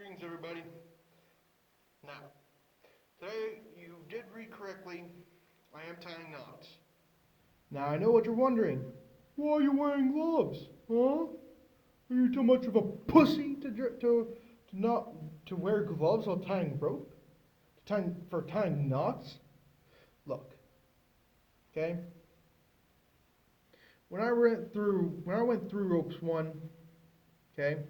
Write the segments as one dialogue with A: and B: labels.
A: Greetings, everybody. Now, today you did read correctly. I am tying knots. Now, I know what you're wondering. Why are you wearing gloves? Huh? Are you too much of a pussy to not to wear gloves while tying rope? For tying knots? Look, okay. When I went through ropes 1, okay,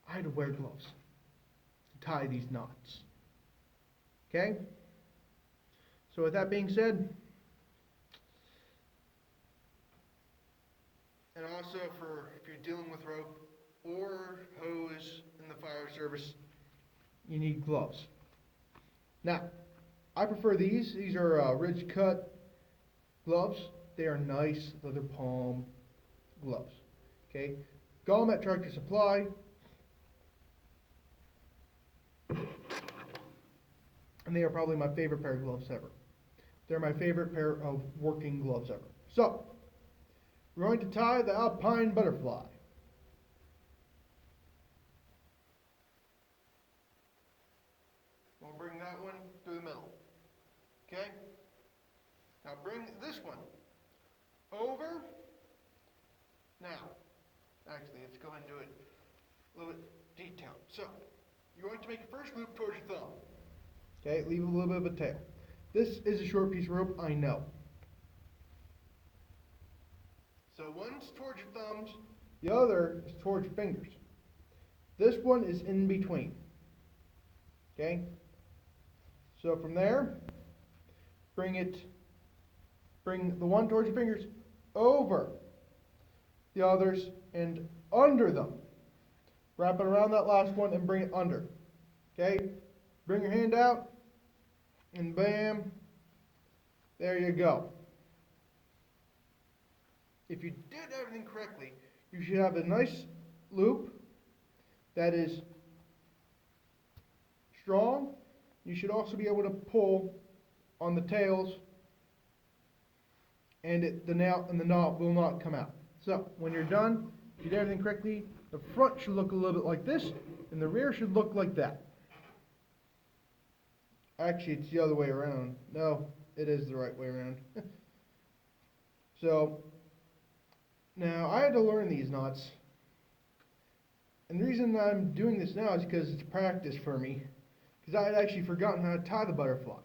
A: I had to wear gloves to tie these knots. Okay? So with that being said, and also for if you're dealing with rope or hose in the fire service, you need gloves. Now, I prefer these. These are ridge cut gloves. They are nice leather palm gloves. Okay? Got them at Tractor Supply. And they are probably my favorite pair of gloves ever. They're my favorite pair of working gloves ever. So, we're going to tie the alpine butterfly. We'll bring that one through the middle. Okay? Now bring this one over. Now, actually, let's go ahead and do it a little bit detailed. So, you're going to make a first loop towards your thumb. Okay, leave a little bit of a tail. This is a short piece of rope, I know. So one's towards your thumbs, the other is towards your fingers. This one is in between. Okay? So from there, bring the one towards your fingers over the others and under them. Wrap it around that last one and bring it under. Okay? Bring your hand out, and bam, there you go. If you did everything correctly, you should have a nice loop that is strong. You should also be able to pull on the tails, and the knot will not come out. So when you're done, if you did everything correctly, the front should look a little bit like this, and the rear should look like that. Actually, it's the other way around. No, it is the right way around. So, now I had to learn these knots. And the reason I'm doing this now is because it's practice for me. Because I had actually forgotten how to tie the butterfly.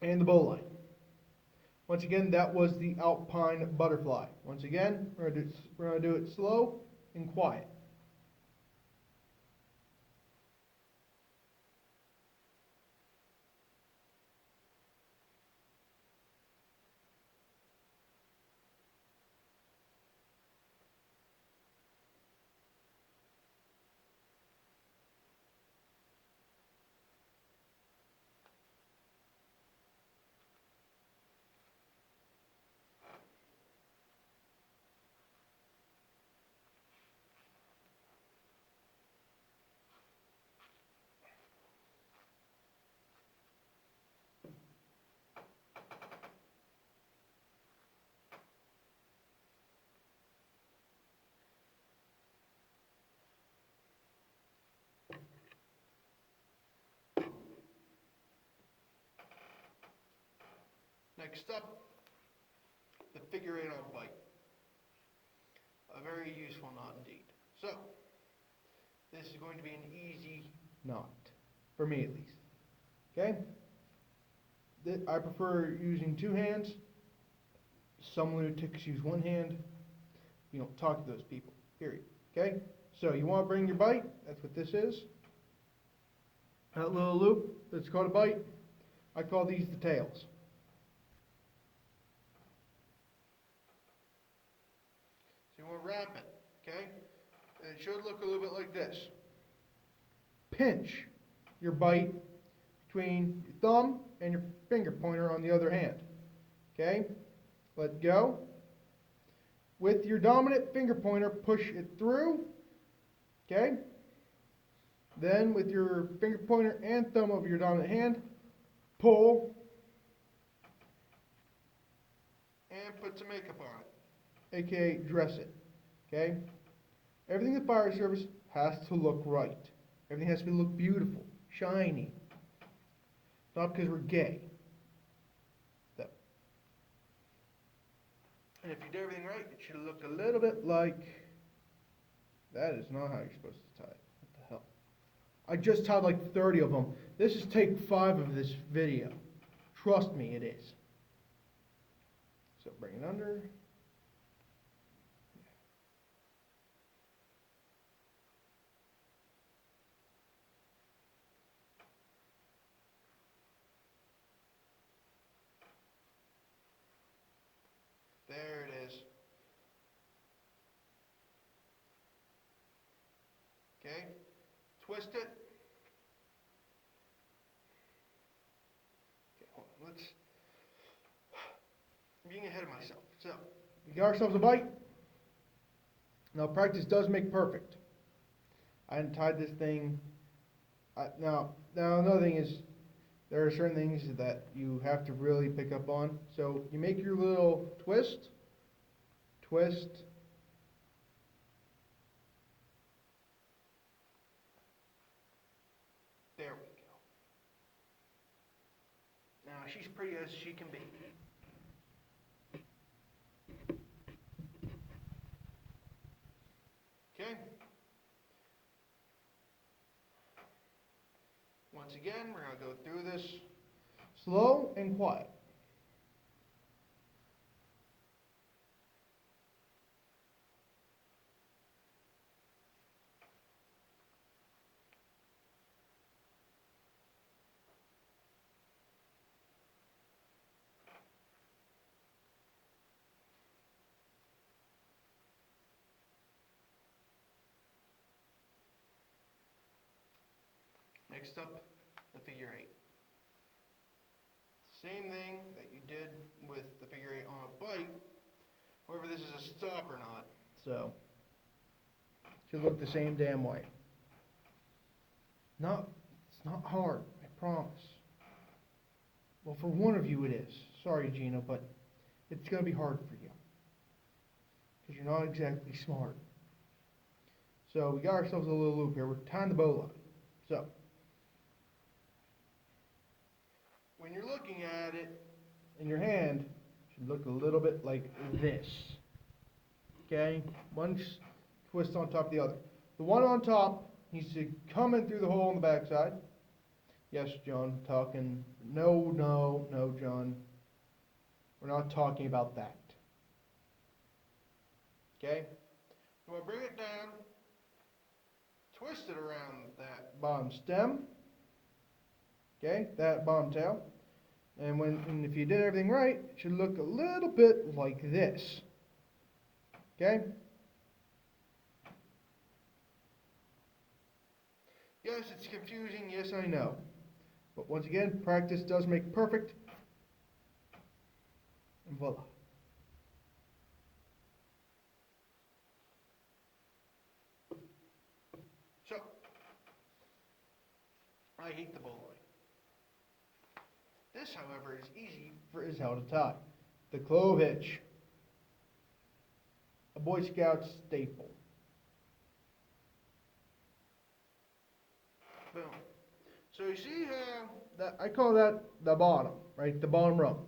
A: And the bowline. Once again, that was the alpine butterfly. Once again, we're going to do it slow and quiet. Next up, the figure 8 on bite. A very useful knot indeed. So, this is going to be an easy knot, for me at least. Okay? I prefer using 2 hands. Some lunatics use 1 hand. You don't talk to those people, period. Okay? So, you want to bring your bite. That's what this is. That little loop that's called a bite. I call these the tails. So you want to wrap it, okay? And it should look a little bit like this. Pinch your bite between your thumb and your finger pointer on the other hand. Okay? Let go. With your dominant finger pointer, push it through. Okay? Then with your finger pointer and thumb over your dominant hand, pull and put some makeup on it, aka dress it. Okay? Everything in the fire service has to look right. Everything has to look beautiful, shiny. Not because we're gay. Though. And if you do everything right, it should look a little bit like... That is not how you're supposed to tie it. What the hell? I just tied like 30 of them. This is take 5 of this video. Trust me, it is. So bring it under. There it is. Okay, twist it. Okay, hold on, let's... I'm getting ahead of myself. So, we got ourselves a bite. Now, practice does make perfect. I untied this thing. Now, another thing is, there are certain things that you have to really pick up on. So, you make your little twist. There we go. Now, she's pretty as she can be. Okay. Once again, we're going to go through this slow and quiet. Next up, the figure 8. Same thing that you did with the figure 8 on a bite. However, this is a stop or not. So, should look the same damn way. It's not hard, I promise. Well, for one of you it is. Sorry, Gina, but it's going to be hard for you. Because you're not exactly smart. So, we got ourselves a little loop here. We're tying the bow line. So, when you're looking at it in your hand, it should look a little bit like this. Okay? One twist on top of the other. The one on top needs to come in through the hole on the backside. Yes, John, talking. No, John. We're not talking about that. Okay? So I bring it down, twist it around that bottom stem. Okay, that bottom tail. And if you did everything right, it should look a little bit like this. Okay? Yes, it's confusing. Yes, I know. But once again, practice does make perfect. And voila. So, I hate the bowline. This, however, is easy is how to tie. The clove hitch. A Boy Scout staple. Boom. So you see how I call that the bottom, right? The bottom rung.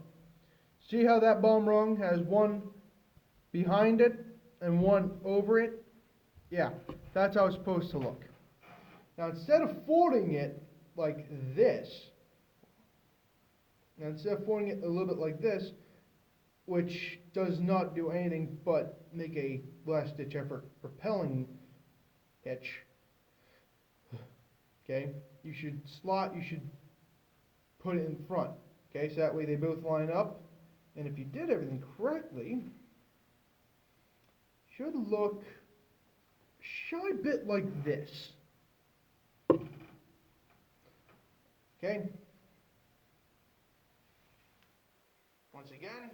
A: See how that bottom rung has one behind it and one over it? Yeah, that's how it's supposed to look. Now instead of folding it like this, a little bit like this, which does not do anything but make a last ditch effort repelling hitch. Okay, you should put it in front. Okay, so that way they both line up. And if you did everything correctly, should look shy bit like this. Okay. Once again.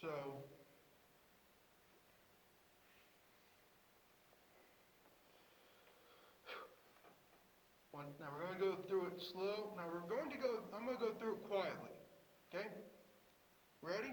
A: So, Now we're going to go through it slow. Now I'm going to go through it quietly. Okay? Ready?